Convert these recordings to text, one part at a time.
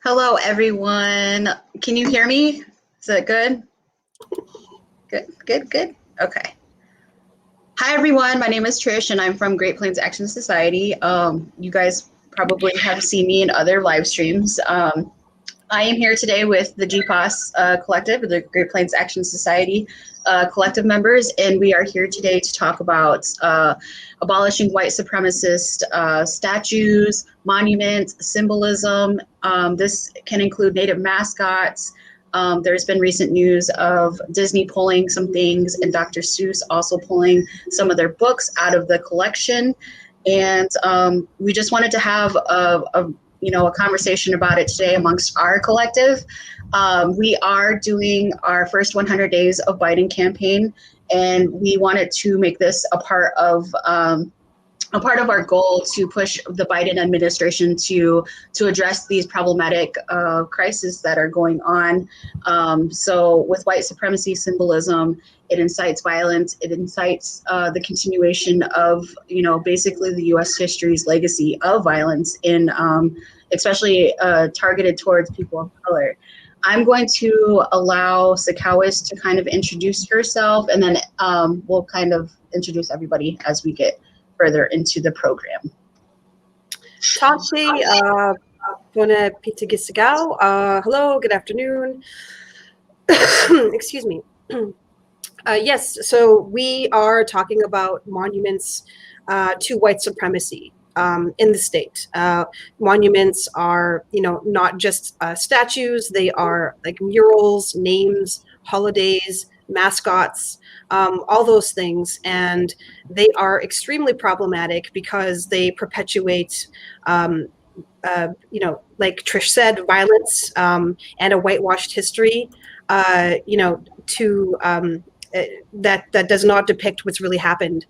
Hello, everyone. Can you hear me? Is that good? Good. Okay. Hi, everyone. My name is Trish, and I'm from Great Plains Action Society. You guys probably have seen me in other live streams. I am here today with the GPAS collective, the Great Plains Action Society collective members, and we are here today to talk about abolishing white supremacist statues, monuments, symbolism. This can include Native mascots. There's been recent news of Disney pulling some things and Dr. Seuss also pulling some of their books out of the collection. And we just wanted to have a conversation about it today amongst our collective. We are doing our first 100 days of Biden campaign, and we wanted to make this a part of our goal to push the Biden administration to address these problematic crises that are going on. So with white supremacy symbolism, it incites violence. It incites the continuation of, basically the U.S. history's legacy of violence in especially targeted towards people of color. I'm going to allow Sakawis to kind of introduce herself, and then we'll kind of introduce everybody as we get further into the program. Tati, buona pizza. Hello, good afternoon. Excuse me. Yes, so we are talking about monuments to white supremacy in the state. Monuments are, not just statues, they are like murals, names, holidays, mascots, all those things. And they are extremely problematic because they perpetuate, like Trish said, violence and a whitewashed history, that does not depict what's really happened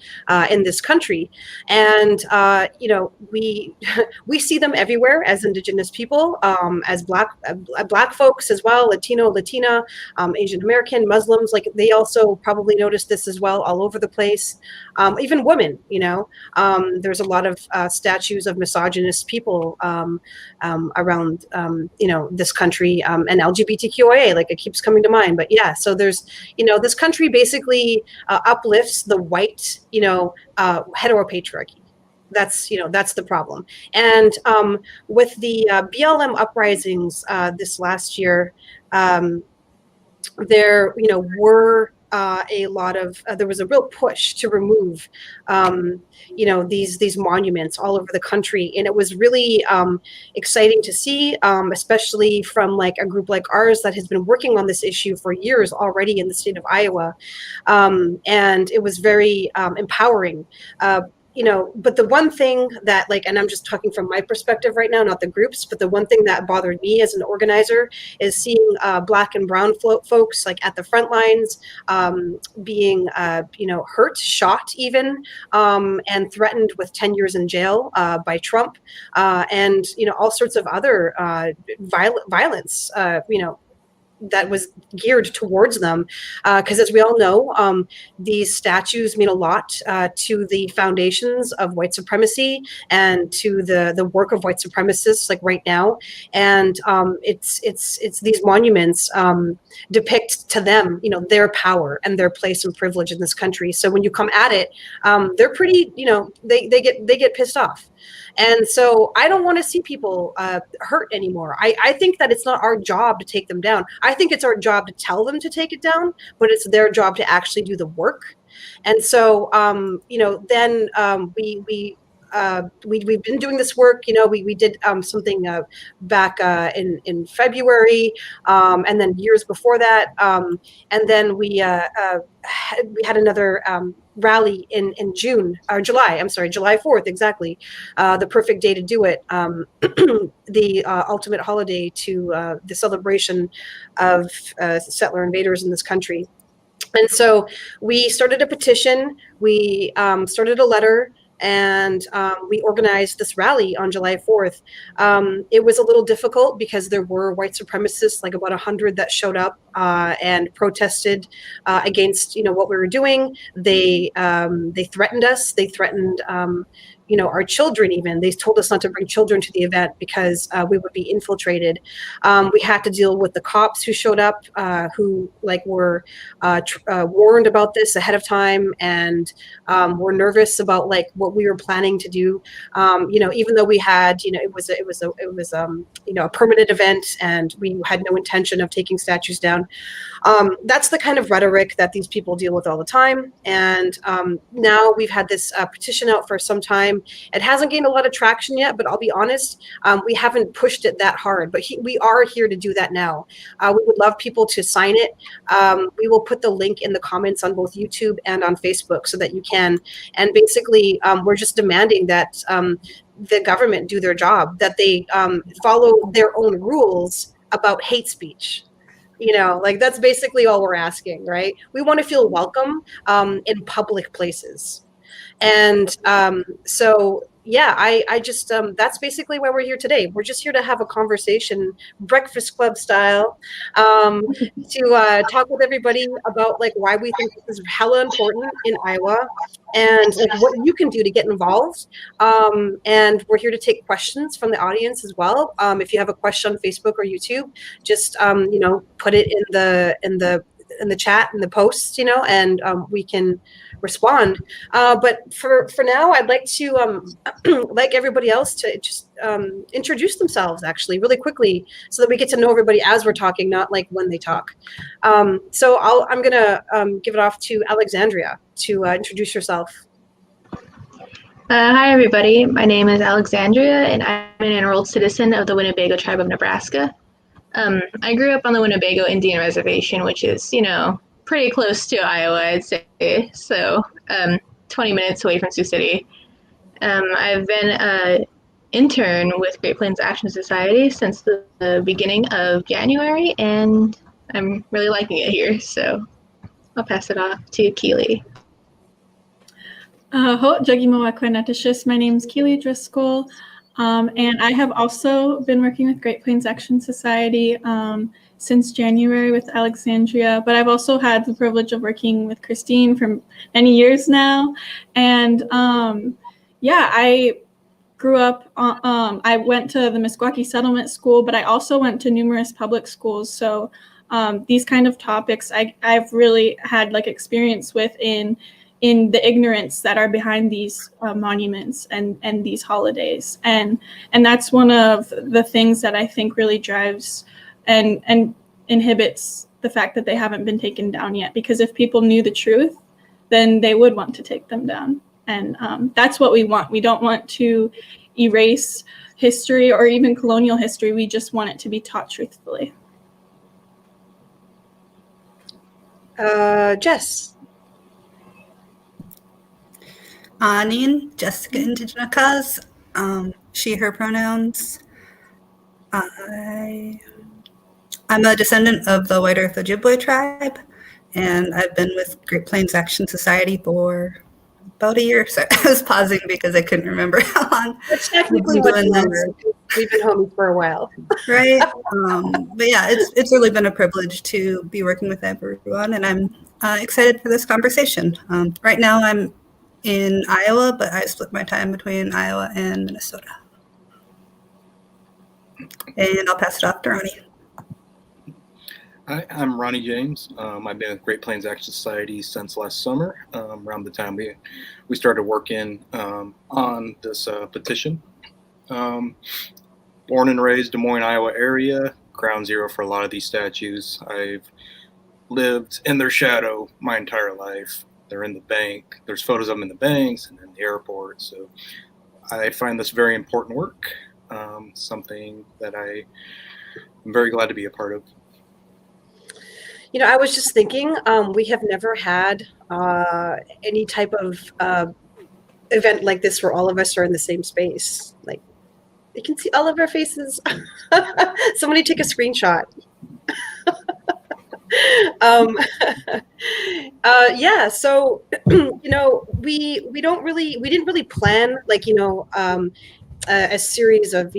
in this country. And we see them everywhere as Indigenous people, as black folks as well, Latina, Asian American, Muslims, like they also probably notice this as well all over the place. Even women, there's a lot of statues of misogynist people around this country, and LGBTQIA, like it keeps coming to mind. But yeah, so there's this country basically uplifts the white, heteropatriarchy. That's the problem. And with the BLM uprisings this last year, there were a lot of there was a real push to remove these monuments all over the country, and it was really exciting to see, especially from like a group like ours that has been working on this issue for years already in the state of Iowa, and it was very empowering. But the one thing that and I'm just talking from my perspective right now, not the groups, but the one thing that bothered me as an organizer is seeing Black and brown folks like at the front lines being, hurt, shot even, and threatened with 10 years in jail by Trump, and, all sorts of other violence, that was geared towards them, because as we all know, these statues mean a lot to the foundations of white supremacy and to the work of white supremacists like right now. And it's these monuments depict to them their power and their place and privilege in this country. So when you come at it, they're pretty, they get pissed off. And so I don't want to see people hurt anymore. I think that it's not our job to take them down. I think it's our job to tell them to take it down, but it's their job to actually do the work. And so, then we've been doing this work. We did something back in February, and then years before that, and then we had another rally in June or July. I'm sorry, July 4th, exactly. The perfect day to do it. The ultimate holiday to the celebration of settler invaders in this country. And so we started a petition. We started a letter. And we organized this rally on July 4th. It was a little difficult because there were white supremacists, like about 100 that showed up and protested against, what we were doing. They threatened us. They threatened our children. Even they told us not to bring children to the event because we would be infiltrated. We had to deal with the cops who showed up, who were warned about this ahead of time, and were nervous about what we were planning to do. Even though we had, it was a permanent event, and we had no intention of taking statues down. That's the kind of rhetoric that these people deal with all the time. And now we've had this petition out for some time. It hasn't gained a lot of traction yet, but I'll be honest, we haven't pushed it that hard. But we are here to do that now. We would love people to sign it. We will put the link in the comments on both YouTube and on Facebook so that you can. And basically, we're just demanding that the government do their job, that they follow their own rules about hate speech. That's basically all we're asking, right? We want to feel welcome in public places. And so, yeah, I just, that's basically why we're here today. We're just here to have a conversation, Breakfast Club style, to talk with everybody about why we think this is hella important in Iowa, and what you can do to get involved. And we're here to take questions from the audience as well. If you have a question on Facebook or YouTube, just put it in the chat, in the posts, and we can respond. But for now, I'd like to like everybody else to just introduce themselves actually really quickly, so that we get to know everybody as we're talking, not when they talk. So I'm gonna give it off to Alexandria to introduce yourself. Hi, everybody. My name is Alexandria, and I'm an enrolled citizen of the Winnebago tribe of Nebraska. I grew up on the Winnebago Indian Reservation, which is, pretty close to Iowa, I'd say. So 20 minutes away from Sioux City. I've been an intern with Great Plains Action Society since the beginning of January, and I'm really liking it here. So I'll pass it off to Keely. Ho, Jagimo. My name is Keely Driscoll, and I have also been working with Great Plains Action Society since January with Alexandria, but I've also had the privilege of working with Christine for many years now. And I grew up, I went to the Meskwaki Settlement School, but I also went to numerous public schools. So these kind of topics I've really had experience with in the ignorance that are behind these monuments and these holidays. And that's one of the things that I think really drives and inhibits the fact that they haven't been taken down yet. Because if people knew the truth, then they would want to take them down. And that's what we want. We don't want to erase history or even colonial history. We just want it to be taught truthfully. Jess. Anin, Jessica Indigenous, she, her pronouns. I'm a descendant of the White Earth Ojibwe tribe, and I've been with Great Plains Action Society for about a year. So I was pausing because I couldn't remember how long. That's technically much longer. We've been home for a while. Right? But yeah, it's really been a privilege to be working with everyone, and I'm excited for this conversation. Right now I'm in Iowa, but I split my time between Iowa and Minnesota. And I'll pass it off to Ronnie. Hi, I'm Ronnie James. I've been with Great Plains Action Society since last summer, around the time we started working on this petition. Born and raised Des Moines, Iowa area, ground zero for a lot of these statues. I've lived in their shadow my entire life. They're in the bank. There's photos of them in the banks and in the airport. So I find this very important work, something that I'm very glad to be a part of. I was just thinking, we have never had any type of event like this where all of us are in the same space. You can see all of our faces. Somebody take a screenshot. So we didn't really plan a series of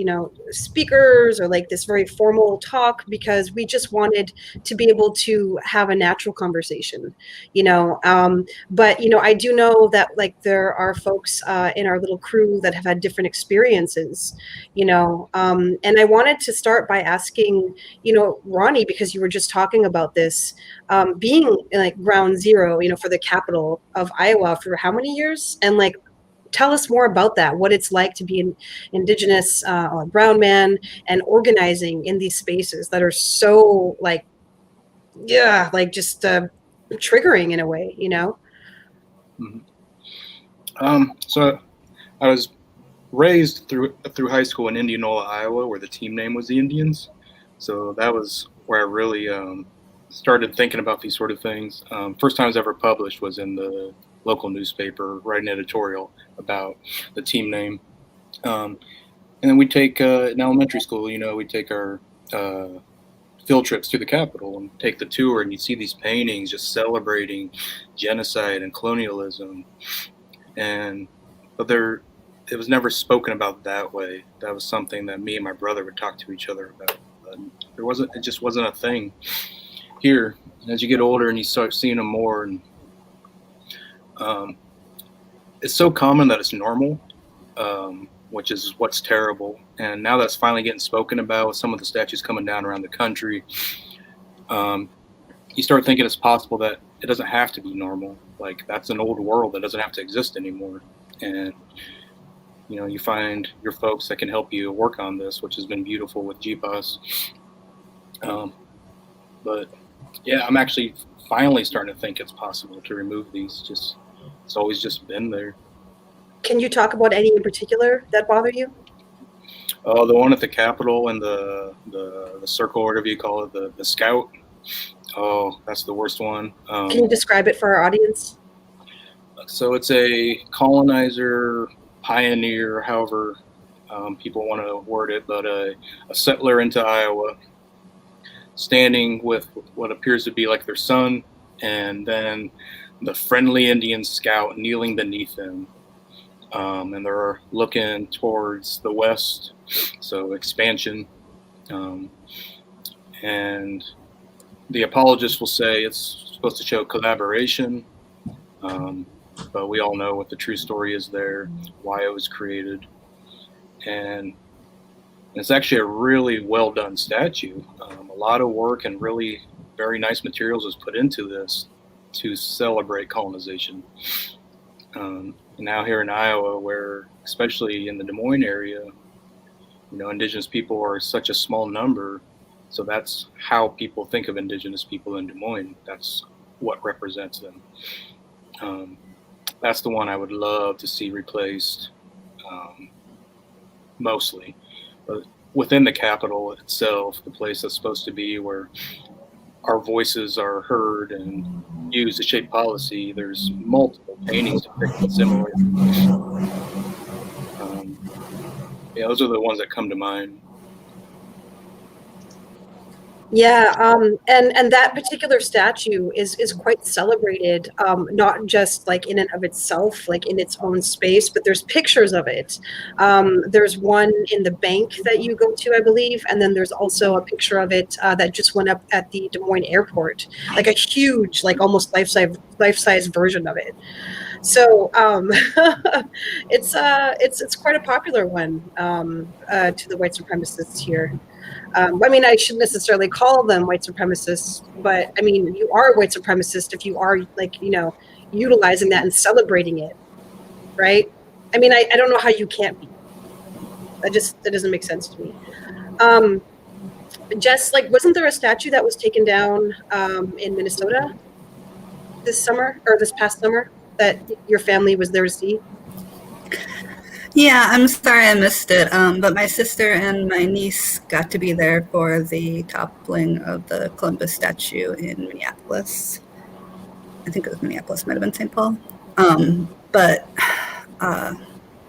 speakers or like this very formal talk, because we just wanted to be able to have a natural conversation, but I do know that like there are folks in our little crew that have had different experiences, and I wanted to start by asking Ronnie, because you were just talking about this, being like ground zero for the capital of Iowa for how many years, and like tell us more about that, what it's like to be an Indigenous or a brown man and organizing in these spaces that are so like, yeah, like just triggering in a way, So I was raised through high school in Indianola, Iowa, where the team name was the Indians. So that was where I really started thinking about these sort of things. First time I was ever published was in the local newspaper, writing an editorial about the team name. And then we take, in elementary school, we take our field trips to the Capitol and take the tour, and you see these paintings just celebrating genocide and colonialism. But it was never spoken about that way. That was something that me and my brother would talk to each other about. But it just wasn't a thing here. And as you get older and you start seeing them more, and it's so common that it's normal, which is what's terrible. And now that's finally getting spoken about with some of the statues coming down around the country. You start thinking it's possible that it doesn't have to be normal. Like, that's an old world that doesn't have to exist anymore. And you find your folks that can help you work on this, which has been beautiful with GPAS. But yeah, I'm actually finally starting to think it's possible to remove these. It's always just been there. Can you talk about any in particular that bother you? The one at the Capitol and the circle, whatever you call it, the scout. Oh, that's the worst one. Can you describe it for our audience? So it's a colonizer, pioneer, however people want to word it, but a settler into Iowa, standing with what appears to be like their son, and then the friendly Indian scout kneeling beneath him. And they're looking towards the west, so expansion. And the apologists will say it's supposed to show collaboration, but we all know what the true story is there, why it was created. And it's actually a really well done statue. A lot of work and really very nice materials was put into this to celebrate colonization. Now here in Iowa, where especially in the Des Moines area, Indigenous people are such a small number. So that's how people think of Indigenous people in Des Moines. That's what represents them. That's the one I would love to see replaced, mostly. But within the Capitol itself, the place that's supposed to be where our voices are heard and used to shape policy, there's multiple paintings depicting similar. Those are the ones that come to mind. Yeah, and that particular statue is quite celebrated, not just like in and of itself, like in its own space, but there's pictures of it. There's one in the bank that you go to, I believe, and then there's also a picture of it that just went up at the Des Moines airport, like a huge, like almost life-size version of it. So it's quite a popular one to the white supremacists here. I mean, I shouldn't necessarily call them white supremacists, but I mean, you are a white supremacist if you are like, utilizing that and celebrating it, right? I mean, I don't know how you can't be. That doesn't make sense to me. Jess, like, wasn't there a statue that was taken down in Minnesota this past summer that your family was there to see? Yeah, I'm sorry I missed it, but my sister and my niece got to be there for the toppling of the Columbus statue in Minneapolis. I think it was Minneapolis, might have been St. Paul.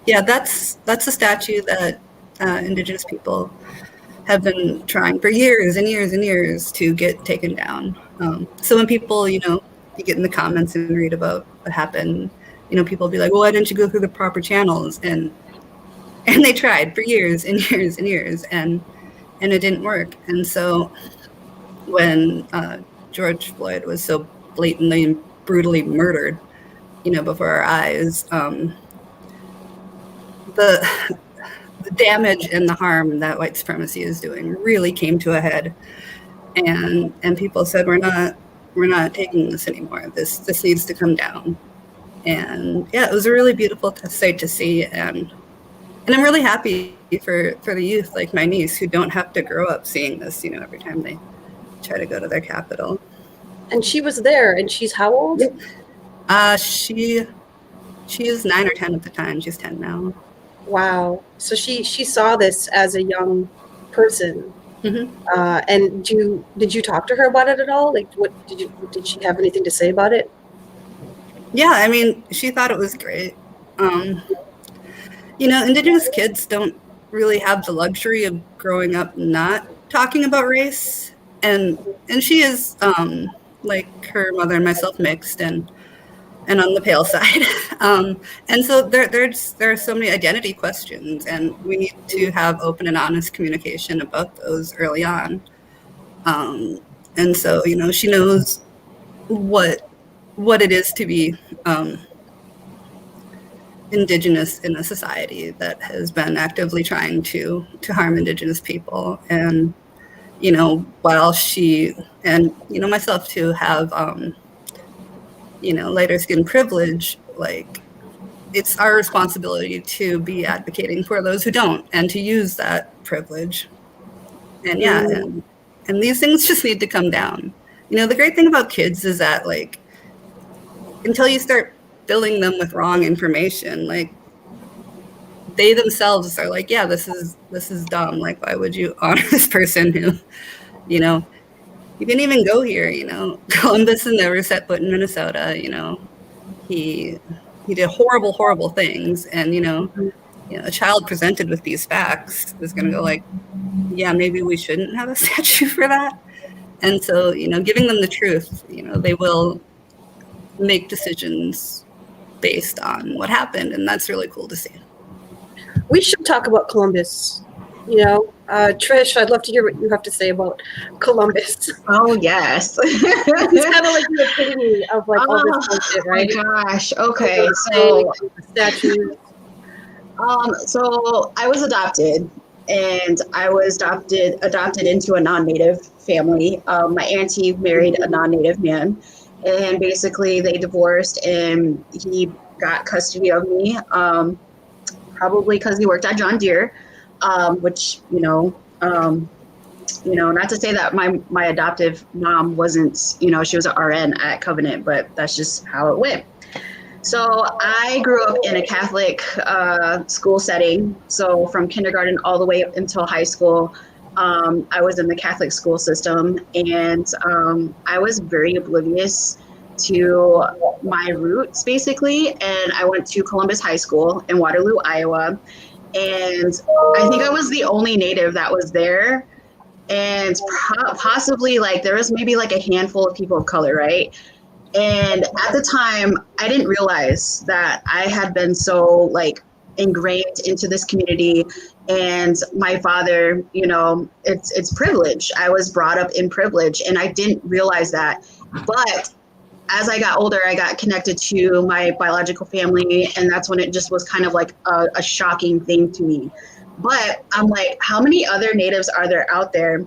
Yeah, that's a statue that Indigenous people have been trying for years and years and years to get taken down. So when people, you get in the comments and read about what happened, people will be like, well, why didn't you go through the proper channels? And And they tried for years and years and years, and it didn't work. And so when George Floyd was so blatantly and brutally murdered, before our eyes, the damage and the harm that white supremacy is doing really came to a head. And people said, we're not taking this anymore. This needs to come down. And yeah, it was a really beautiful sight to see. And I'm really happy for the youth like my niece who don't have to grow up seeing this, every time they try to go to their capital. And she was there, and she's how old? She is 9 or 10 at the time. She's 10 now. Wow. So she saw this as a young person. Mm-hmm. And did you talk to her about it at all? Like, what did she have anything to say about it? Yeah, I mean, she thought it was great. Indigenous kids don't really have the luxury of growing up not talking about race, and she is like her mother and myself, mixed and on the pale side. And so there are so many identity questions, and we need to have open and honest communication about those early on. And so, she knows what it is to be Indigenous in a society that has been actively trying to harm Indigenous people. And, while she and, myself too have, lighter skin privilege, like, it's our responsibility to be advocating for those who don't and to use that privilege. And and these things just need to come down. The great thing about kids is that, like, until you start filling them with wrong information, like, they themselves are like, yeah, this is dumb. Like, why would you honor this person who, you didn't even go here, Columbus never set foot in Minnesota, he did horrible, horrible things. And, a child presented with these facts is going to go like, yeah, maybe we shouldn't have a statue for that. And so, giving them the truth, they will make decisions based on what happened. And that's really cool to see. We should talk about Columbus. Trish, I'd love to hear what you have to say about Columbus. Oh, yes. It's kind of like the epitome of like all this bullshit, right? Oh my gosh. Okay. So statues. So I was adopted, and I was adopted into a non-native family. My auntie married a non-native man, and basically they divorced, and he got custody of me, probably because he worked at John Deere, which, not to say that my adoptive mom wasn't, she was an RN at Covenant, but that's just how it went. So I grew up in a Catholic school setting. So from kindergarten all the way up until high school, I was in the Catholic school system, and I was very oblivious to my roots, basically. And I went to Columbus High School in Waterloo, Iowa. And I think I was the only native that was there. And possibly, like, there was maybe like a handful of people of color, right? And at the time, I didn't realize that I had been so, like, ingrained into this community. And my father, it's privilege. I was brought up in privilege, and I didn't realize that. But as I got older, I got connected to my biological family, and that's when it just was kind of like a shocking thing to me. But I'm like, how many other natives are there out there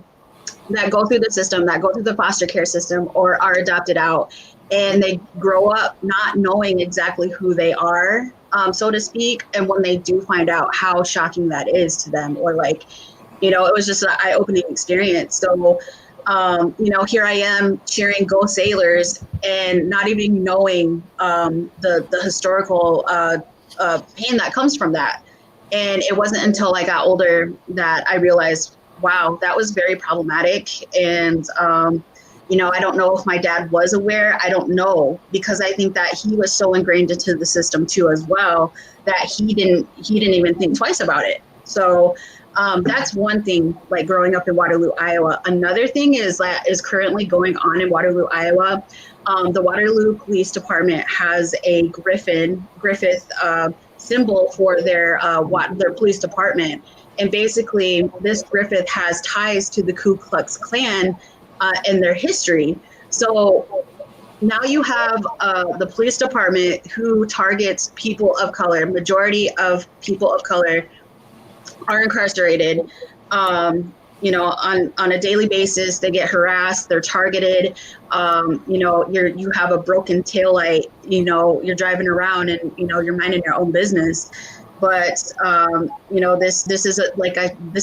that go through the system, that go through the foster care system, or are adopted out, and they grow up not knowing exactly who they are, so to speak, and when they do find out, how shocking that is to them, or like, it was just an eye-opening experience. So here I am cheering Go Sailors and not even knowing the historical pain that comes from that. And it wasn't until I got older that I realized, wow, that was very problematic. And, I don't know if my dad was aware. I don't know, because I think that he was so ingrained into the system too as well, that he didn't even think twice about it. So That's one thing, like growing up in Waterloo, Iowa. Another thing is that is currently going on in Waterloo, Iowa. The Waterloo Police Department has a Griffith symbol for their police department. And basically, this Griffith has ties to the Ku Klux Klan in their history. So now you have the police department who targets people of color. Majority of people of color are incarcerated. On a daily basis, they get harassed, they're targeted. You have a broken taillight, you're driving around and, you're minding your own business. But, this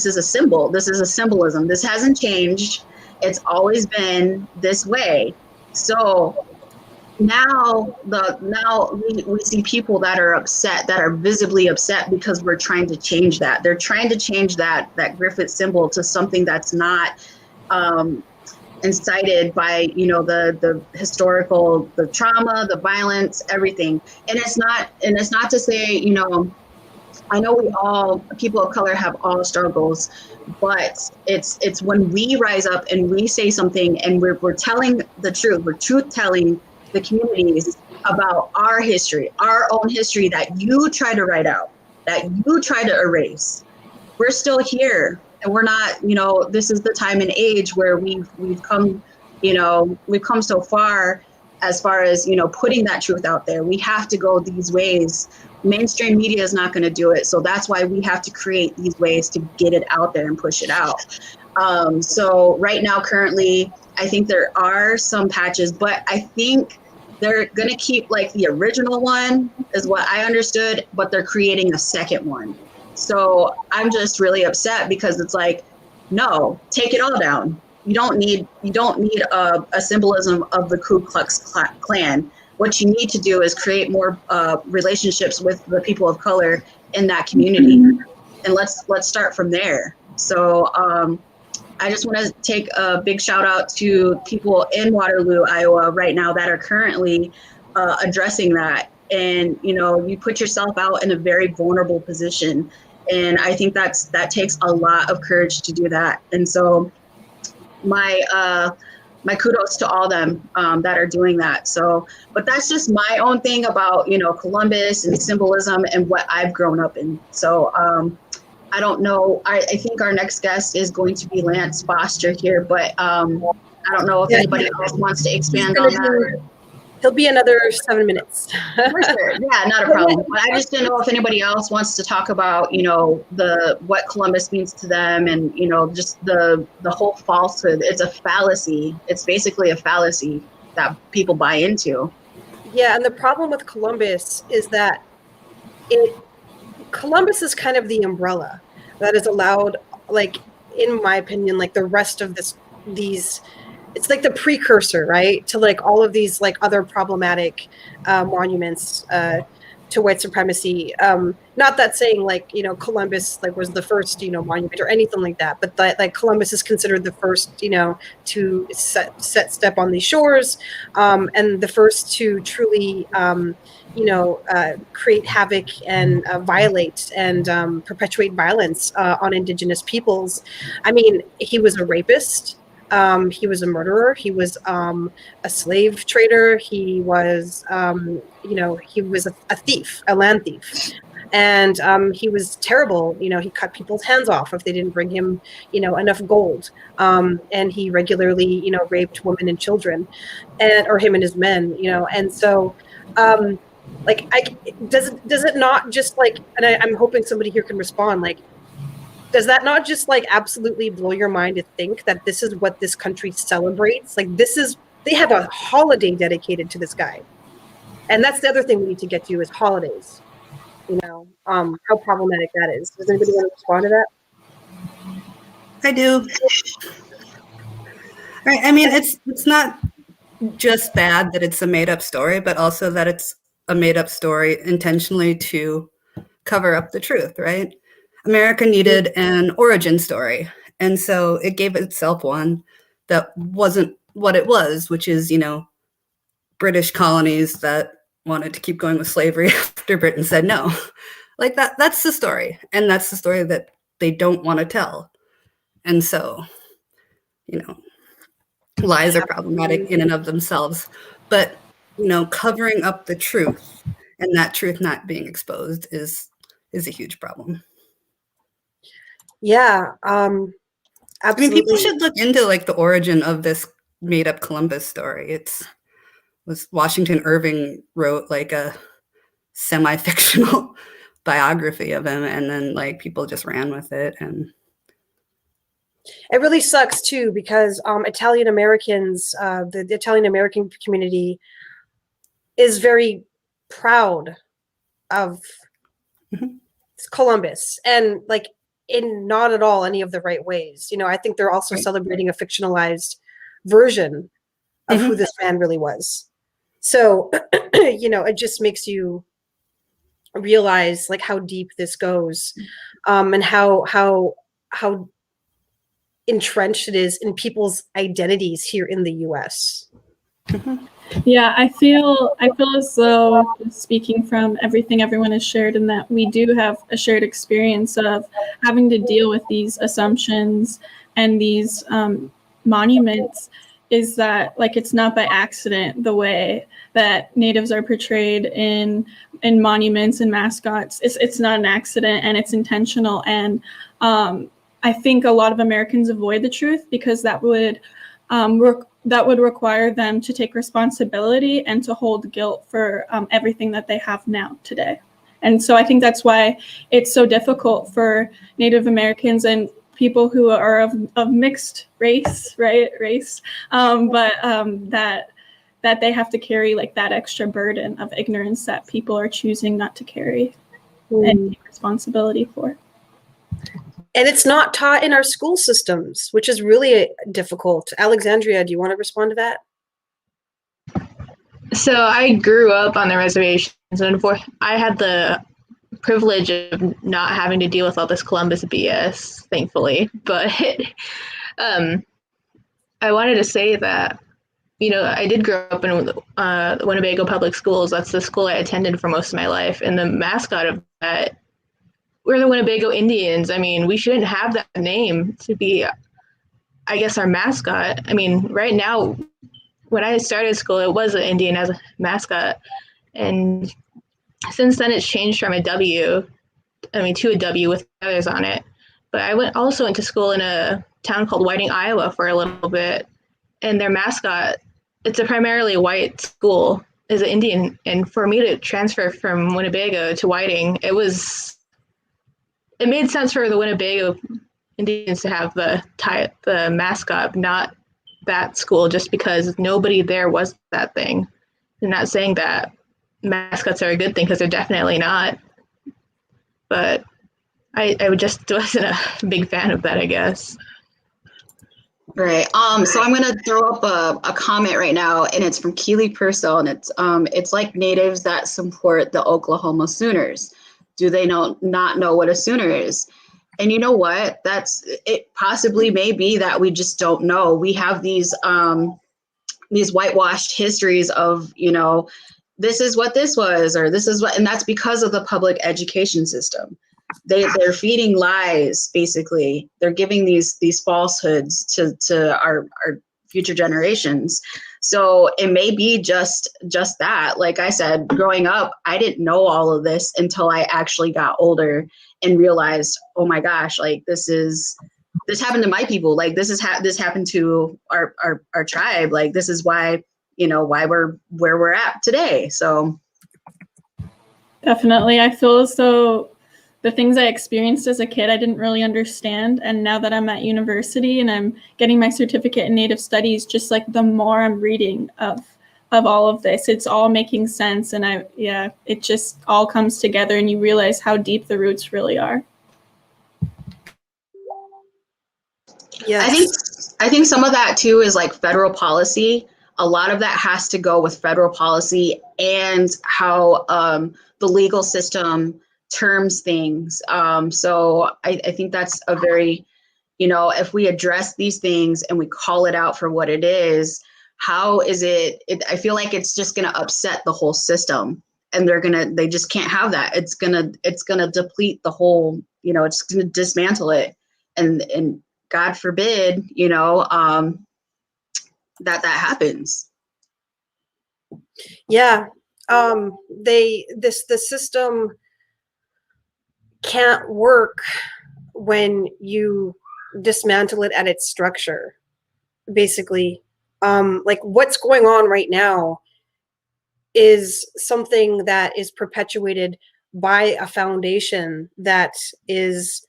is a symbol. This is a symbolism. This hasn't changed. It's always been this way. So now we see people that are upset, that are visibly upset because we're trying to change that. They're trying to change that Griffith symbol to something that's not incited by the historical, the trauma, the violence, everything. And it's not to say, I know people of color have all struggles, but it's when we rise up and we say something and we're telling the truth, we're truth telling the communities about our history, our own history that you try to write out, that you try to erase. We're still here, and we're not, this is the time and age where we've come so far as putting that truth out there. We have to go these ways. Mainstream media is not going to do it. So that's why we have to create these ways to get it out there and push it out. So right now, currently, I think there are some patches, but I think they're going to keep like the original one is what I understood, but they're creating a second one. So I'm just really upset because it's like, no, take it all down. You don't need a symbolism of the Ku Klux Klan. What you need to do is create more relationships with the people of color in that community, and let's start from there. So I just want to take a big shout out to people in Waterloo, Iowa right now that are currently addressing that. And, you put yourself out in a very vulnerable position. And I think that takes a lot of courage to do that. And so my kudos to all them that are doing that. So, but that's just my own thing about, Columbus and symbolism and what I've grown up in. So, I don't know. I think our next guest is going to be Lance Foster here, but I don't know if anybody else wants to expand on that. He'll be another 7 minutes. For sure. Yeah, not a problem. But I just didn't know if anybody else wants to talk about, what Columbus means to them and, just the whole falsehood. It's a fallacy. It's basically a fallacy that people buy into. Yeah, and the problem with Columbus is that Columbus is kind of the umbrella that is allowed, like, in my opinion, like the rest of these, it's like the precursor, right, to like all of these like other problematic monuments to white supremacy. Not that saying like, Columbus like was the first, monument or anything like that, but that like Columbus is considered the first, to set step on these shores, and the first to truly, create havoc and violate and perpetuate violence on Indigenous peoples. I mean, he was a rapist. He was a murderer. He was a slave trader. He was, he was a thief, a land thief. And he was terrible. He cut people's hands off if they didn't bring him, enough gold. And he regularly, raped women and children, or him and his men, And so, does it not just like, and I'm hoping somebody here can respond, like, does that not just like absolutely blow your mind to think that this is what this country celebrates? Like they have a holiday dedicated to this guy. And that's the other thing we need to get to is holidays. How problematic that is. Does anybody want to respond to that? I do. Right. I mean, it's not just bad that it's a made up story, but also that it's a made up story intentionally to cover up the truth, right? America needed an origin story. And so it gave itself one that wasn't what it was, which is, British colonies that wanted to keep going with slavery after Britain said no. Like that's the story. And that's the story that they don't want to tell. And so, lies are problematic in and of themselves, but, covering up the truth and that truth not being exposed is a huge problem. Yeah, absolutely. I mean, people should look into like the origin of this made up Columbus story. Was Washington Irving wrote like a semi-fictional biography of him, and then like people just ran with it. And it really sucks too, because Italian Americans, the Italian American community is very proud of Columbus, and like in not at all any of the right ways. I think they're also celebrating a fictionalized version of who this man really was. So, it just makes you realize like how deep this goes, and how entrenched it is in people's identities here in the US. Yeah, I feel as though, speaking from everything everyone has shared, and that we do have a shared experience of having to deal with these assumptions and these monuments, is that like it's not by accident the way that Natives are portrayed in monuments and mascots. It's not an accident, and it's intentional. And I think a lot of Americans avoid the truth because that would require them to take responsibility and to hold guilt for everything that they have now today. And so I think that's why it's so difficult for Native Americans and people who are of mixed race, that they have to carry like that extra burden of ignorance that people are choosing not to carry and take responsibility for. And it's not taught in our school systems, which is really difficult. Alexandria, do you want to respond to that? So I grew up on the reservations, and I had the privilege of not having to deal with all this Columbus BS, thankfully. But I wanted to say that, I did grow up in the Winnebago Public Schools. That's the school I attended for most of my life. And the mascot of that, we're the Winnebago Indians. I mean, we shouldn't have that name to be, I guess, our mascot. I mean, right now, when I started school, it was an Indian as a mascot. And since then, it's changed from a W, to a W with feathers on it. But I also went to school in a town called Whiting, Iowa for a little bit. And their mascot, it's a primarily white school, is an Indian. And for me to transfer from Winnebago to Whiting, it made sense for the Winnebago Indians to have the mascot, not that school, just because nobody there was that thing. I'm not saying that mascots are a good thing, because they're definitely not. But I just wasn't a big fan of that, I guess. Right. So I'm going to throw up a comment right now, and it's from Keely Purcell, and it's like Natives that support the Oklahoma Sooners. Do they not know what a Sooner is? And you know what? It possibly may be that we just don't know. We have these whitewashed histories of, this is what this was, or this is what, and that's because of the public education system. They're feeding lies, basically. They're giving these falsehoods to our future generations. So it may be just that. Like I said, growing up, I didn't know all of this until I actually got older and realized, oh my gosh, like this happened to my people. Like this happened to our tribe. Like this is why we're where we're at today. So definitely, I feel as though the things I experienced as a kid, I didn't really understand. And now that I'm at university and I'm getting my certificate in Native Studies, just like the more I'm reading of all of this, it's all making sense. And it just all comes together, and you realize how deep the roots really are. Yeah, I think some of that too is like federal policy. A lot of that has to go with federal policy and how the legal system terms things. So I think that's a very, if we address these things and we call it out for what it is, how is it I feel like it's just going to upset the whole system. and they just can't have that. It's gonna deplete the whole, it's gonna dismantle it, and God forbid, that happens. Yeah. The system can't work when you dismantle it at its structure, basically. Like what's going on right now is something that is perpetuated by a foundation that is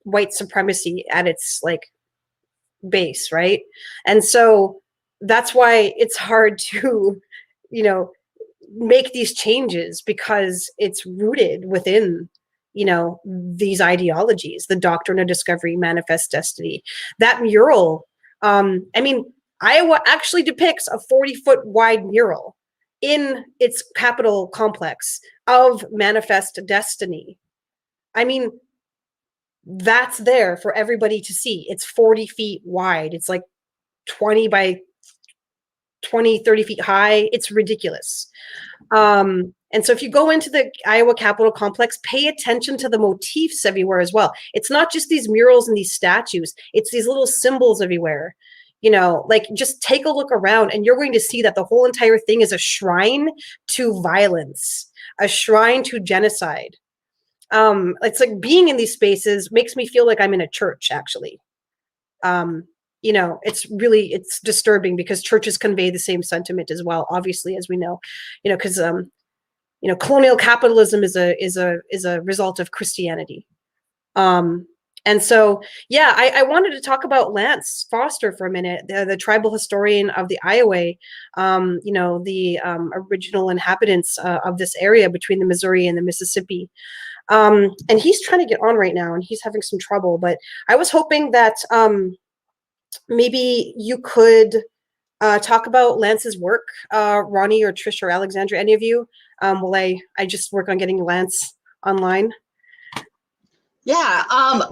white supremacy at its like base, right? And so that's why it's hard to, make these changes, because it's rooted within, these ideologies, the doctrine of discovery, manifest destiny. That mural, Iowa actually depicts a 40-foot wide mural in its Capitol complex of manifest destiny. I mean, that's there for everybody to see. It's 40 feet wide. It's like 20 by 20, 30 feet high. It's ridiculous. And so if you go into the Iowa Capitol complex, pay attention to the motifs everywhere as well. It's not just these murals and these statues. It's these little symbols everywhere. Like just take a look around and you're going to see that the whole entire thing is a shrine to violence, a shrine to genocide. It's like being in these spaces makes me feel like I'm in a church, actually. It's disturbing because churches convey the same sentiment as well, obviously, as we know, because colonial capitalism is a result of Christianity. And so, yeah, I wanted to talk about Lance Foster for a minute, the tribal historian of the Iowa, the original inhabitants of this area between the Missouri and the Mississippi. And he's trying to get on right now and he's having some trouble, but I was hoping that maybe you could talk about Lance's work, Ronnie or Trish or Alexandra, any of you, while I just work on getting Lance online. Yeah,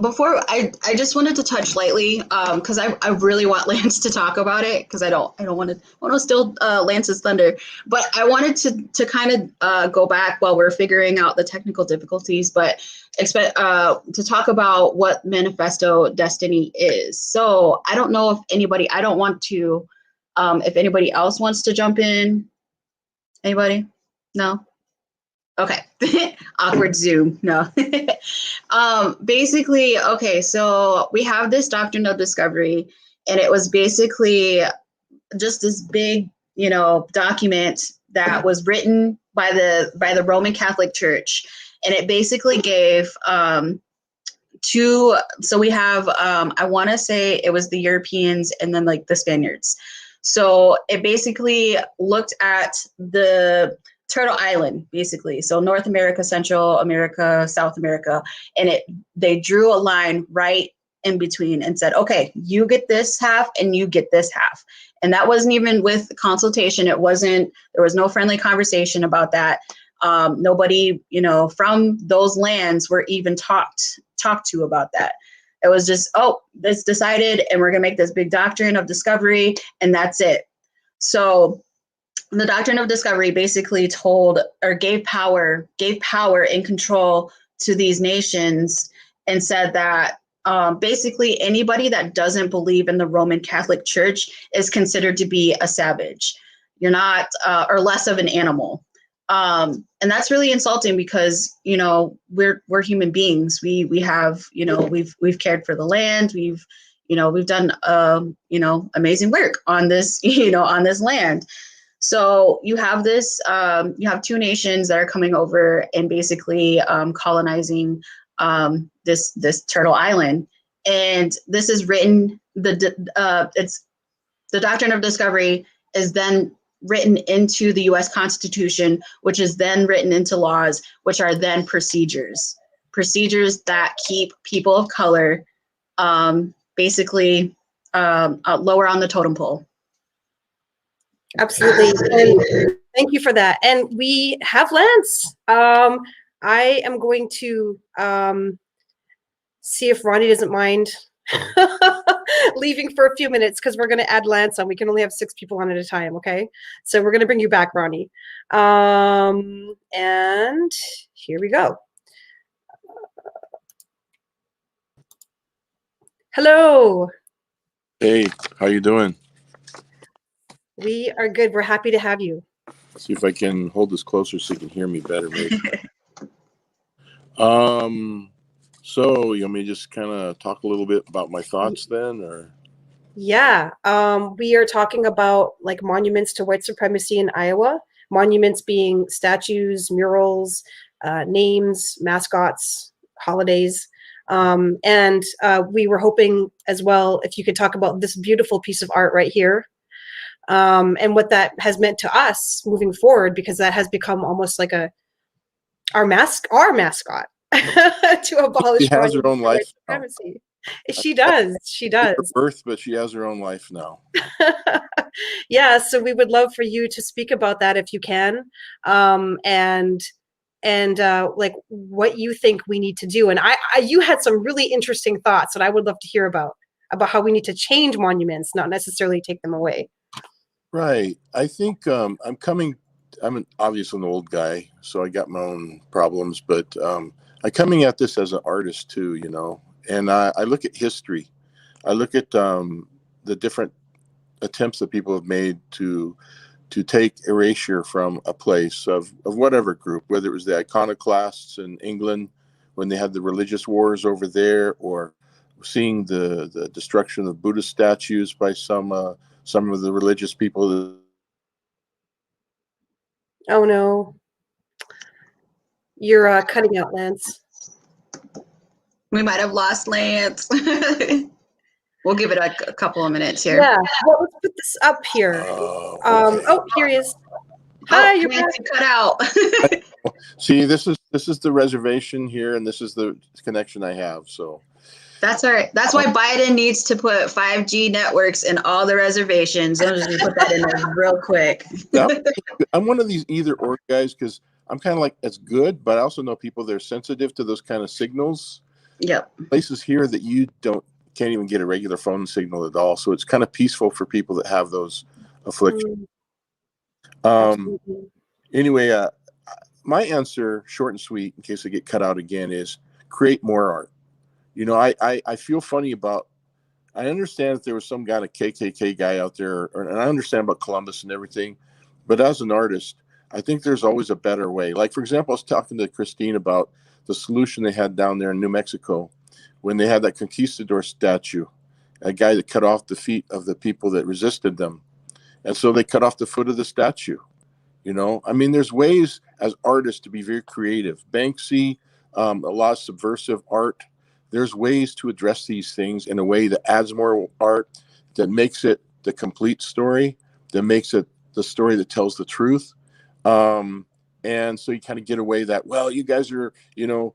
before I just wanted to touch lightly, because I really want Lance to talk about it, because I don't want to steal Lance's thunder, but I wanted to kind of go back while we're figuring out the technical difficulties, but to talk about what Manifesto Destiny is. So I don't know if anybody, I don't want to, if anybody else wants to jump in. Anybody? No? Okay. Awkward Zoom. No. Basically, okay, so we have this doctrine of discovery, and it was basically just this big, document that was written by the Roman Catholic Church, and it basically gave so we have I want to say it was the Europeans and then like the Spaniards. So it basically looked at the Turtle Island, basically. So North America, Central America, South America. And they drew a line right in between and said, okay, you get this half and you get this half. And that wasn't even with consultation. There was no friendly conversation about that. Nobody, from those lands were even talked to about that. It was just, it's decided and we're going to make this big doctrine of discovery and that's it. So the doctrine of discovery basically gave power and control to these nations and said that basically anybody that doesn't believe in the Roman Catholic Church is considered to be a savage. You're not, or less of an animal. And that's really insulting because, we're human beings. We have, we've cared for the land. We've done, amazing work on this, on this land. So you have this, you have two nations that are coming over and basically colonizing this Turtle Island. And this is written, it's the doctrine of discovery is then written into the U.S. Constitution, which is then written into laws, which are then procedures that keep people of color basically lower on the totem pole. Absolutely. And thank you for that. And we have Lance. I am going to see if Ronnie doesn't mind leaving for a few minutes because we're going to add Lance on. We can only have 6 people on at a time, okay? So we're going to bring you back, Ronnie. And here we go. Hello. Hey, how you doing? We are good. We're happy to have you. See if I can hold this closer so you can hear me better, maybe. So you want me to just kind of talk a little bit about my thoughts then, or? Yeah, we are talking about like monuments to white supremacy in Iowa. Monuments being statues, murals, names, mascots, holidays. And we were hoping as well if you could talk about this beautiful piece of art right here, and what that has meant to us moving forward, because that has become almost like our mascot to abolish She has her own life white supremacy. She does. She does. Her birth, but she has her own life now. Yeah, so we would love for you to speak about that if you can, and like what you think we need to do. And you had some really interesting thoughts that I would love to hear about how we need to change monuments, not necessarily take them away. Right. I think I'm obviously an old guy, so I got my own problems, but I'm coming at this as an artist too, you know. And I look at history. I look at the different attempts that people have made to take erasure from a place of whatever group, whether it was the iconoclasts in England when they had the religious wars over there, or seeing the destruction of Buddhist statues by some of the religious people. Oh no, you're cutting out, Lance. We might have lost Lance. We'll give it a couple of minutes here. Yeah, well, let's put this up here. Okay. Oh, here he is. Hi, you're back. Cut out. See, this is the reservation here, and this is the connection I have. So that's all right. That's why Biden needs to put 5G networks in all the reservations. I'm just gonna put that in there real quick. I'm one of these either or guys, because I'm kind of like, it's good, but I also know people that are sensitive to those kind of signals. Yep. Places here that you can't even get a regular phone signal at all. So it's kind of peaceful for people that have those afflictions. Anyway, my answer, short and sweet, in case I get cut out again, is create more art. You know, I feel funny about, I understand if there was some kind of KKK guy out there, and I understand about Columbus and everything, but as an artist, I think there's always a better way. Like, for example, I was talking to Christine about the solution they had down there in New Mexico when they had that conquistador statue, a guy that cut off the feet of the people that resisted them. And so they cut off the foot of the statue. You know, I mean, there's ways as artists to be very creative. Banksy, a lot of subversive art. There's ways to address these things in a way that adds more art, that makes it the complete story, that makes it the story that tells the truth. And so you kind of get away that, well, you guys are, you know,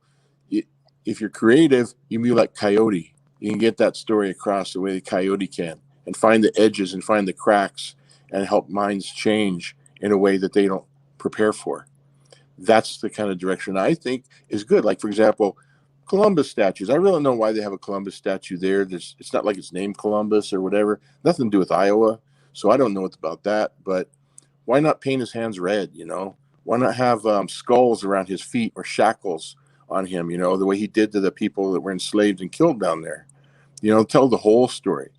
if you're creative, you can be like Coyote. You can get that story across the way the Coyote can, and find the edges and find the cracks and help minds change in a way that they don't prepare for. That's the kind of direction I think is good. Like, for example, Columbus statues. I really don't know why they have a Columbus statue there. It's not like it's named Columbus or whatever. Nothing to do with Iowa. So I don't know about that. But why not paint his hands red, you know? Why not have skulls around his feet or shackles on him, you know, the way he did to the people that were enslaved and killed down there? You know, tell the whole story.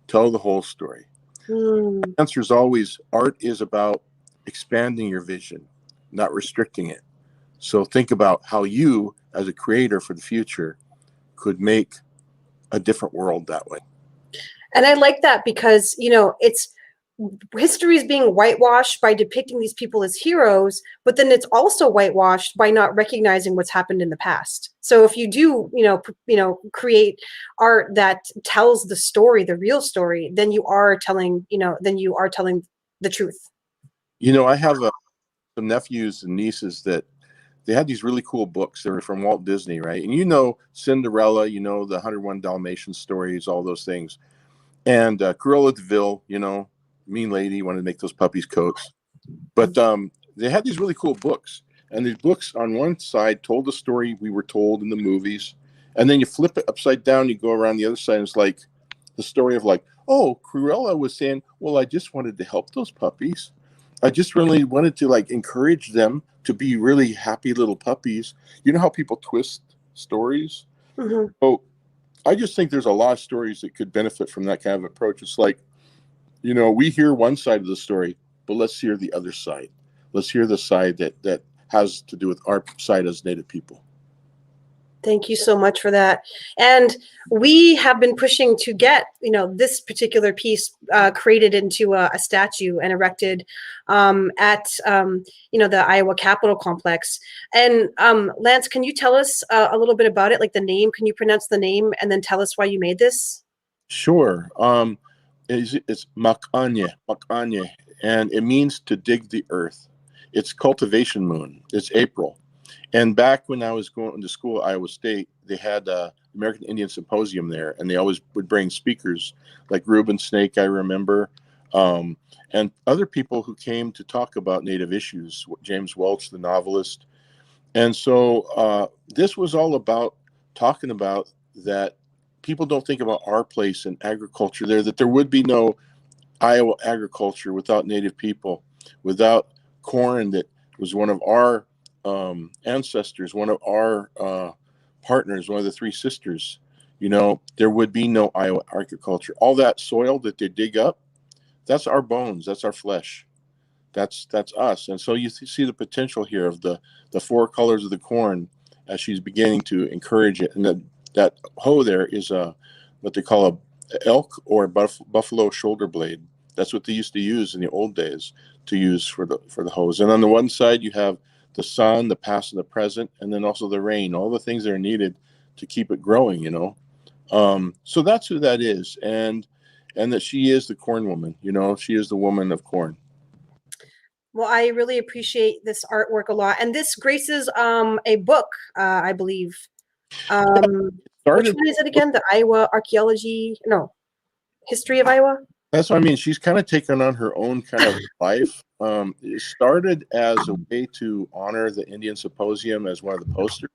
Tell the whole story. The answer is always, art is about expanding your vision, not restricting it. So think about how you, as a creator for the future, could make a different world that way. And I like that because, you know, history is being whitewashed by depicting these people as heroes, but then it's also whitewashed by not recognizing what's happened in the past. So if you do, create art that tells the story, the real story, then you are telling, the truth. You know, I have some nephews and nieces that they had these really cool books. They were from Walt Disney, right? And you know, Cinderella, you know, the 101 Dalmatian stories, all those things. And Cruella de Vil, you know, mean lady, wanted to make those puppies coats. But they had these really cool books. And these books on one side told the story we were told in the movies. And then you flip it upside down, you go around the other side, and it's like the story of like, oh, Cruella was saying, well, I just wanted to help those puppies. I just really wanted to like encourage them to be really happy little puppies. You know how people twist stories? Mm-hmm. So I just think there's a lot of stories that could benefit from that kind of approach. It's like, you know, we hear one side of the story, but let's hear the other side. Let's hear the side that has to do with our side as Native people. Thank you so much for that. And we have been pushing to get, this particular piece created into a statue and erected at, the Iowa Capitol complex. And Lance, can you tell us a little bit about it? Like the name, can you pronounce the name and then tell us why you made this? Sure. It's makanye, and it means to dig the earth. It's cultivation moon. It's April. And back when I was going to school at Iowa State, they had American Indian Symposium there, and they always would bring speakers like Reuben Snake, I remember, and other people who came to talk about Native issues, James Welch, the novelist. And so this was all about talking about that people don't think about our place in agriculture there, that there would be no Iowa agriculture without Native people, without corn that was one of our ancestors, one of our partners, one of the three sisters. There would be no Iowa agriculture. All that soil that they dig up, that's our bones, that's our flesh, that's us. And so you see the potential here of the four colors of the corn as she's beginning to encourage it. And that hoe there is what they call a elk or buffalo shoulder blade. That's what they used to use in the old days to use for the hoes. And on the one side you have the sun, the past and the present, and then also the rain, all the things that are needed to keep it growing, So that's who that is. And that she is the corn woman, she is the woman of corn. Well, I really appreciate this artwork a lot. And this graces a book, I believe. Which one is it again? The Iowa History of Iowa? That's what I mean. She's kind of taken on her own kind of life. It started as a way to honor the Indian Symposium as one of the posters.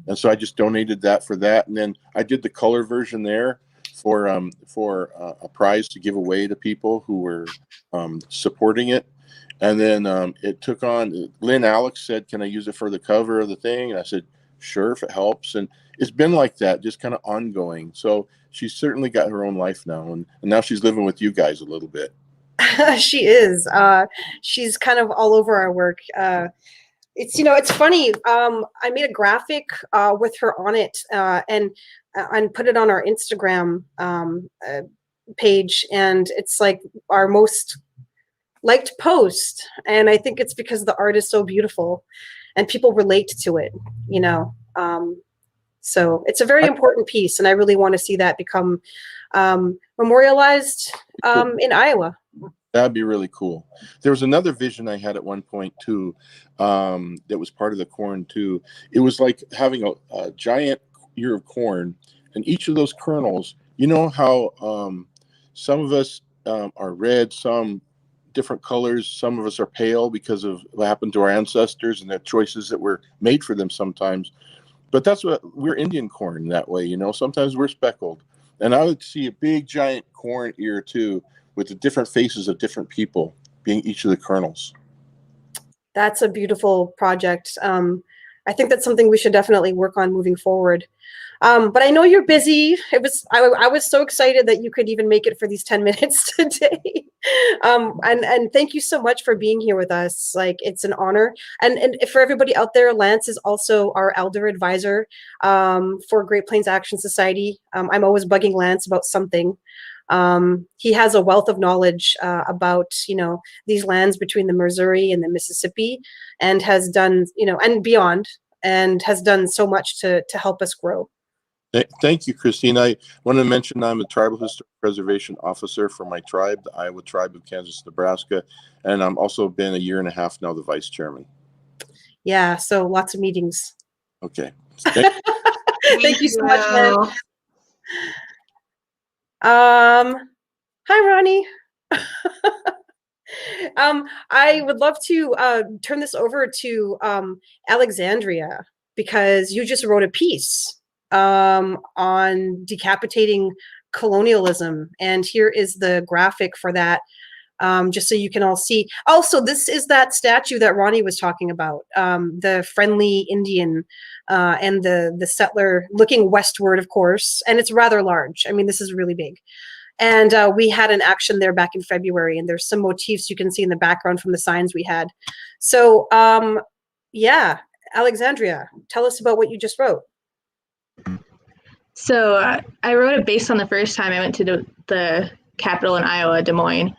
And so I just donated that for that. And then I did the color version there for a prize to give away to people who were supporting it. And then it took on, Lynn Alex said, can I use it for the cover of the thing? And I said, sure, if it helps. And it's been like that, just kind of ongoing. So she's certainly got her own life now. And now she's living with you guys a little bit. She is. She's kind of all over our work. It's funny. I made a graphic with her on it and put it on our Instagram page. And it's like our most liked post. And I think it's because the art is so beautiful and people relate to it, So it's a very important piece. And I really want to see that become memorialized in Iowa. That'd be really cool. There was another vision I had at one point too, that was part of the corn too. It was like having a giant ear of corn, and each of those kernels, how some of us are red, some different colors, some of us are pale because of what happened to our ancestors and the choices that were made for them sometimes. But that's what we're Indian corn that way, sometimes we're speckled. And I would see a big giant corn ear too, with the different faces of different people being each of the kernels. That's a beautiful project. I think that's something we should definitely work on moving forward. But I know you're busy. I was so excited that you could even make it for these 10 minutes today. And thank you so much for being here with us. Like, it's an honor. And for everybody out there, Lance is also our elder advisor for Great Plains Action Society. I'm always bugging Lance about something. He has a wealth of knowledge about, these lands between the Missouri and the Mississippi, and has done, and beyond, and has done so much to help us grow. Thank you, Christine. I want to mention I'm a tribal historic preservation officer for my tribe, the Iowa Tribe of Kansas, Nebraska, and I'm also been a year and a half now the vice chairman. Yeah, so lots of meetings. Okay. Thank you so much, man. Hi, Ronnie. I would love to turn this over to Alexandria, because you just wrote a piece. on decapitating colonialism. And here is the graphic for that, just so you can all see. Also, this is that statue that Ronnie was talking about, the friendly Indian and the settler looking westward, of course, and it's rather large. I mean, this is really big. And we had an action there back in February, and there's some motifs you can see in the background from the signs we had. So, yeah, Alexandria, tell us about what you just wrote. So I wrote it based on the first time I went to the capital in Iowa, Des Moines.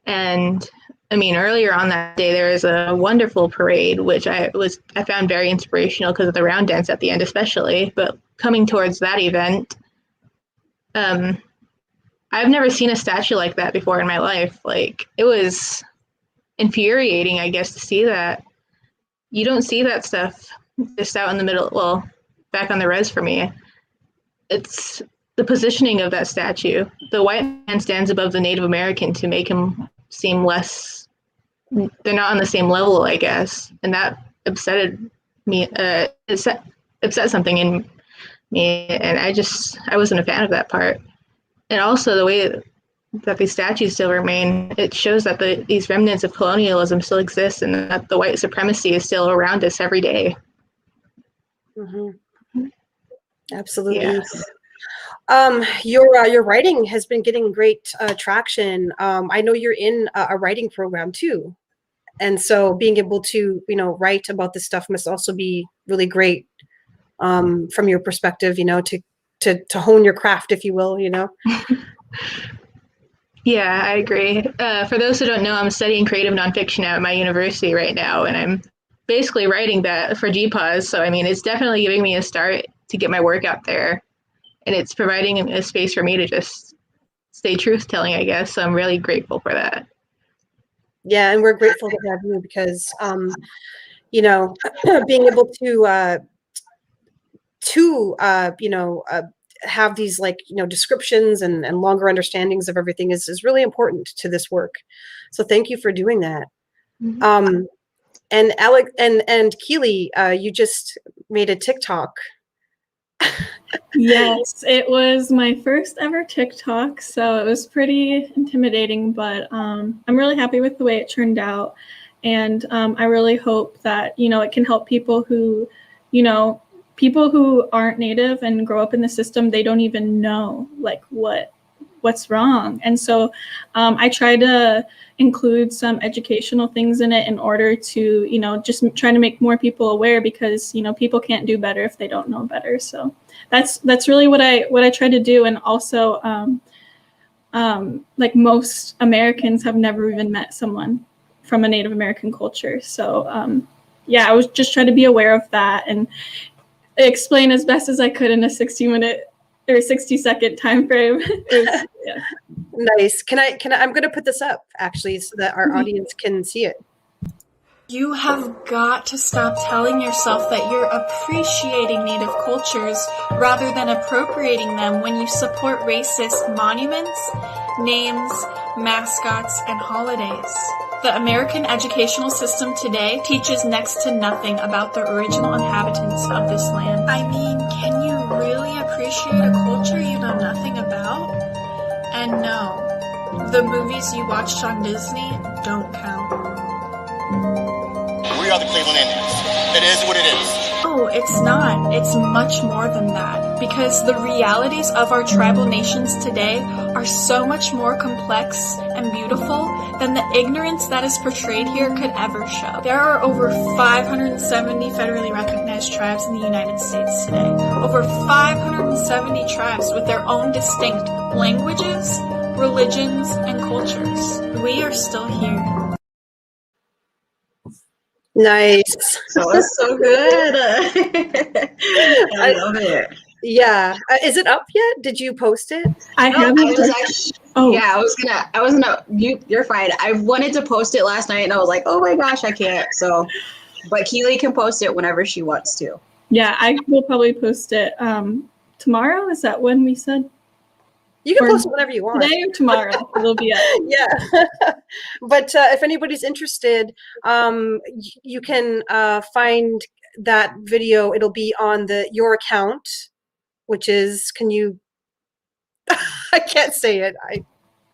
And I mean, earlier on that day, there was a wonderful parade, which I found very inspirational because of the round dance at the end, especially. But coming towards that event, I've never seen a statue like that before in my life. Like, it was infuriating, I guess, to see that. You don't see that stuff just out in the middle, well, back on the res for me. It's the positioning of that statue. The white man stands above the Native American to make him seem less, they're not on the same level, I guess. And that upset me, upset something in me. And I wasn't a fan of that part. And also the way that these statues still remain, it shows that these remnants of colonialism still exist and that the white supremacy is still around us every day. Mm-hmm. Absolutely. Yes. Your writing has been getting great traction. I know you're in a writing program too. And so being able to, write about this stuff must also be really great from your perspective, to hone your craft, if you will, Yeah, I agree. For those who don't know, I'm studying creative nonfiction at my university right now, and I'm basically writing that for GPAWS. So, I mean, it's definitely giving me a start to get my work out there, and it's providing a space for me to just stay truth-telling, I guess. So I'm really grateful for that. Yeah, and we're grateful to have you because, being able to have these descriptions and longer understandings of everything is really important to this work. So thank you for doing that. Mm-hmm. And Alex and Keely, you just made a TikTok. Yes, it was my first ever TikTok, so it was pretty intimidating, but I'm really happy with the way it turned out. And I really hope that, it can help people who, people who aren't Native and grow up in the system, they don't even know what's wrong. And so I try to include some educational things in it in order to, just try to make more people aware because, people can't do better if they don't know better. So that's really what I try to do. And also, most Americans have never even met someone from a Native American culture. So I was just trying to be aware of that and explain as best as I could in a 60-minute or 60-second time frame. Yeah. Nice. I'm going to put this up actually so that our audience can see it. You have got to stop telling yourself that you're appreciating Native cultures rather than appropriating them when you support racist monuments, names, mascots, and holidays. The American educational system today teaches next to nothing about the original inhabitants of this land. I mean, can you really appreciate a culture you know nothing about? And no, the movies you watched on Disney don't count. We are the Cleveland Indians. It is what it is. Oh, it's not. It's much more than that. Because the realities of our tribal nations today are so much more complex and beautiful than the ignorance that is portrayed here could ever show. There are over 570 federally recognized tribes in the United States today. Over 570 tribes with their own distinct languages, religions, and cultures. We are still here. Nice. So it's so good. I love it. Yeah. Is it up yet? Did you post it? I haven't. Yeah, I was gonna, you're fine. I wanted to post it last night and I was like, oh my gosh, I can't. So, but Keely can post it whenever she wants to. Yeah, I will probably post it tomorrow. Is that when we said? You can post it whenever you want. Today or tomorrow, it'll be up. Yeah. But if anybody's interested, you can find that video. It'll be on your account, which is, can you, I can't say it.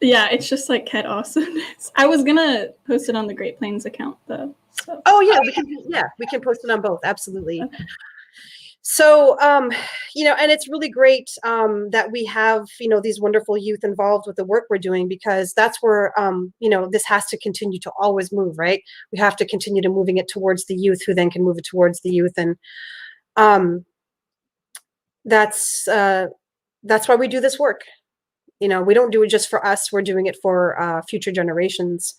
Yeah, it's just like Ket Awesomeness. I was gonna post it on the Great Plains account though. So. Oh yeah, we can post it on both. Absolutely. Okay. So, you know, and it's really great that we have, you know, these wonderful youth involved with the work we're doing, because that's where, you know, this has to continue to always move, right? We have to continue to moving it towards the youth, who then can move it towards the youth. And that's why we do this work. You know, we don't do it just for us. We're doing it for future generations.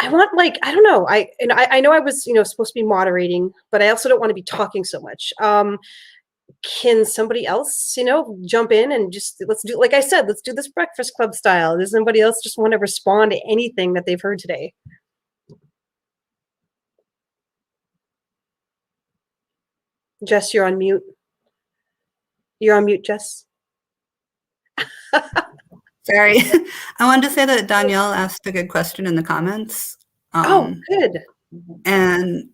I want, like, I don't know. I know I was, you know, supposed to be moderating, but I also don't want to be talking so much. Can somebody else, you know, jump in and just, let's do, like I said, let's do this Breakfast Club style. Does anybody else just want to respond to anything that they've heard today? Jess, you're on mute. You're on mute, Jess. Sorry. I wanted to say that Danielle asked a good question in the comments. Oh, good. And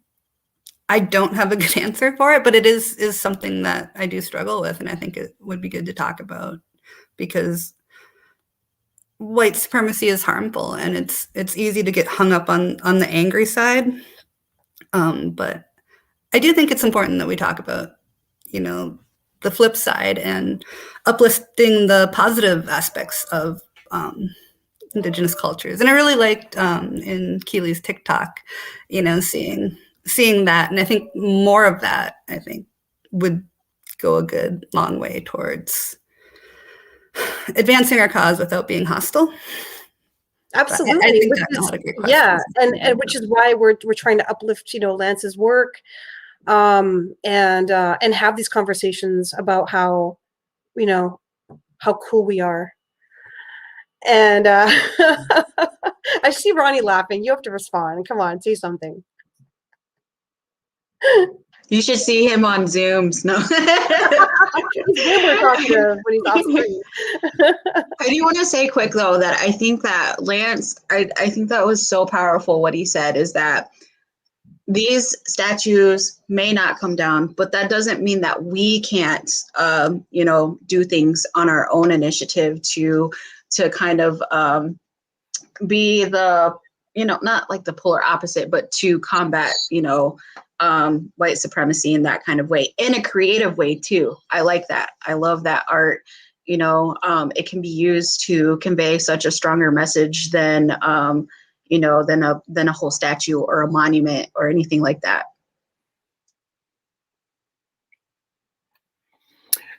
I don't have a good answer for it, but it is something that I do struggle with, and I think it would be good to talk about, because white supremacy is harmful, and it's easy to get hung up on the angry side. But I do think it's important that we talk about, you know, the flip side and uplifting the positive aspects of Indigenous cultures. And I really liked in Keely's TikTok, you know, seeing that. And I think more of that, I think, would go a good long way towards advancing our cause without being hostile. Absolutely. I think that's not a great question. Yeah, and which is why we're trying to uplift, you know, Lance's work, and have these conversations about how, you know, how cool we are. And I see Ronnie laughing. You have to respond. Come on, say something. You should see him on Zooms. No. He's way more talkative when he's off screen. I do want to say quick, though, that I think that Lance, I think that was so powerful what he said, is that these statues may not come down, but that doesn't mean that we can't, you know, do things on our own initiative to kind of be the, you know, not like the polar opposite, but to combat, you know, white supremacy in that kind of way, in a creative way too. I like that. I love that art, you know, it can be used to convey such a stronger message than, you know, than a whole statue or a monument or anything like that.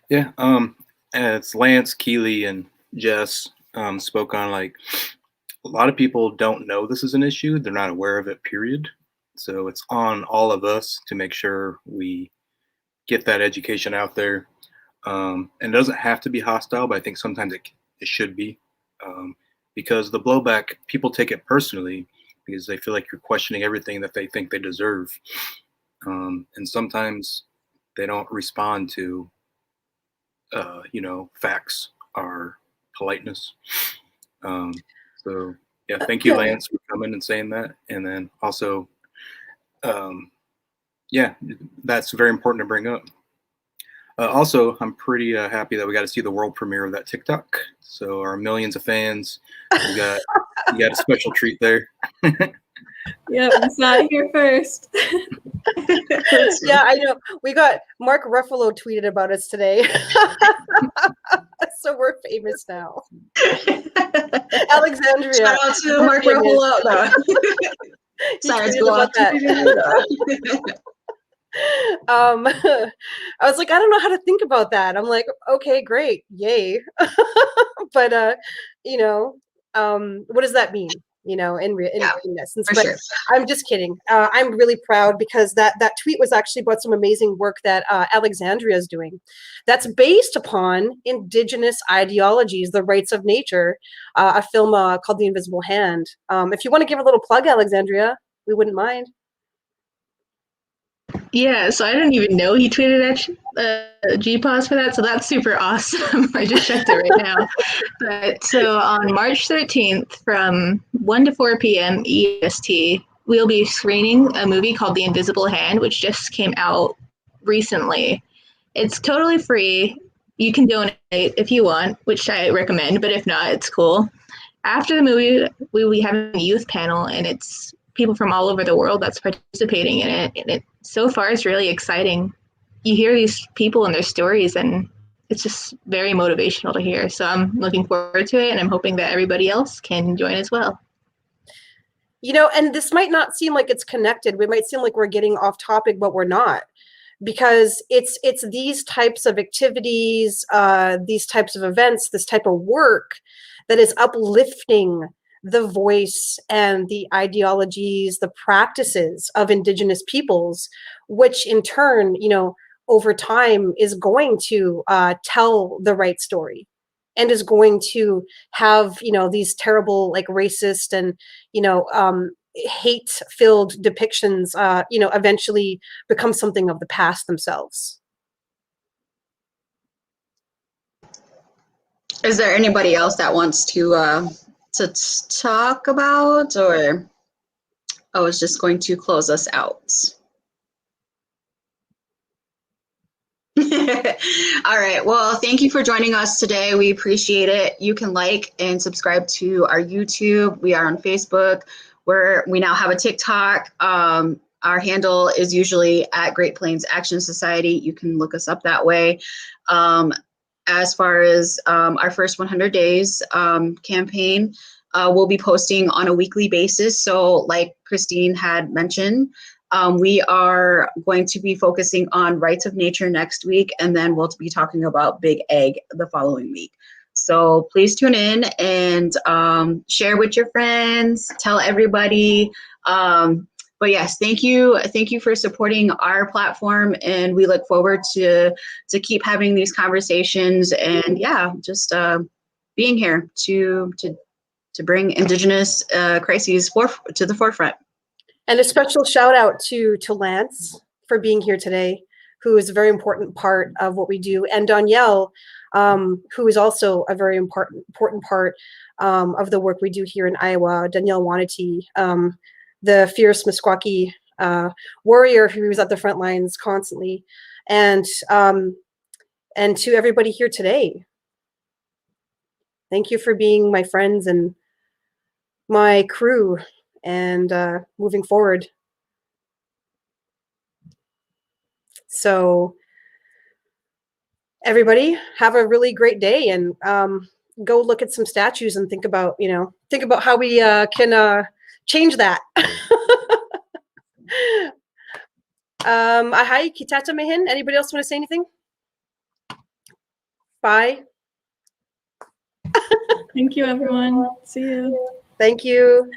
Yeah, and it's Lance, Keely, and Jess spoke on, like, a lot of people don't know this is an issue. They're not aware of it, period. So it's on all of us to make sure we get that education out there. And it doesn't have to be hostile, but I think sometimes it should be. Because the blowback, people take it personally because they feel like you're questioning everything that they think they deserve. And sometimes they don't respond to, you know, facts or politeness. So yeah, thank you, Lance, for coming and saying that. And then also, yeah, that's very important to bring up. Also, I'm pretty happy that we got to see the world premiere of that TikTok. So our millions of fans, you got a special treat there. Yep, we saw it here first. Yeah, I know. We got Mark Ruffalo tweeted about us today. So we're famous now. Alexandria. Shout out to Mark Ruffalo. Sorry, go on. I was like, I don't know how to think about that. I'm like, okay, great, yay. But you know, what does that mean? You know, in essence. But sure. I'm just kidding. I'm really proud because that tweet was actually about some amazing work that Alexandria is doing. That's based upon Indigenous ideologies, the rights of nature. A film called The Invisible Hand. If you want to give a little plug, Alexandria, we wouldn't mind. Yeah, so I didn't even know he tweeted at GPOS for that, so that's super awesome. I just checked it right now. But so on March 13th from 1 to 4 p.m. EST, we'll be screening a movie called The Invisible Hand, which just came out recently. It's totally free. You can donate if you want, which I recommend, but if not, it's cool. After the movie, we have a youth panel, and it's people from all over the world that's participating in it. And it so far is really exciting. You hear these people and their stories, and it's just very motivational to hear. So I'm looking forward to it, and I'm hoping that everybody else can join as well. You know, and this might not seem like it's connected. We might seem like we're getting off topic, but we're not, because it's these types of activities, these types of events, this type of work that is uplifting the voice and the ideologies, the practices of Indigenous peoples, which in turn, you know, over time is going to tell the right story, and is going to have, you know, these terrible, like, racist and, you know, hate-filled depictions, you know, eventually become something of the past themselves. Is there anybody else that wants to talk about, or I was just going to close us out? All right. Well, thank you for joining us today. We appreciate it. You can like and subscribe to our YouTube. We are on Facebook. We now have a TikTok. Our handle is usually at Great Plains Action Society. You can look us up that way. As far as our first 100 days campaign, we'll be posting on a weekly basis. So like Christine had mentioned, we are going to be focusing on rights of nature next week, and then we'll be talking about Big Egg the following week. So please tune in and share with your friends, tell everybody. But yes, thank you for supporting our platform, and we look forward to keep having these conversations, and yeah, just being here to bring Indigenous crises to the forefront. And a special shout out to Lance for being here today, who is a very important part of what we do, and Danielle, who is also a very important part of the work we do here in Iowa. Danielle Wanati, the fierce Meskwaki warrior who was at the front lines constantly, and to everybody here today. Thank you for being my friends and my crew, and moving forward. So everybody have a really great day, and go look at some statues and think about how we can change that. Ahai kitata mehen. Anybody else want to say anything? Bye. Thank you, everyone. See you. Thank you.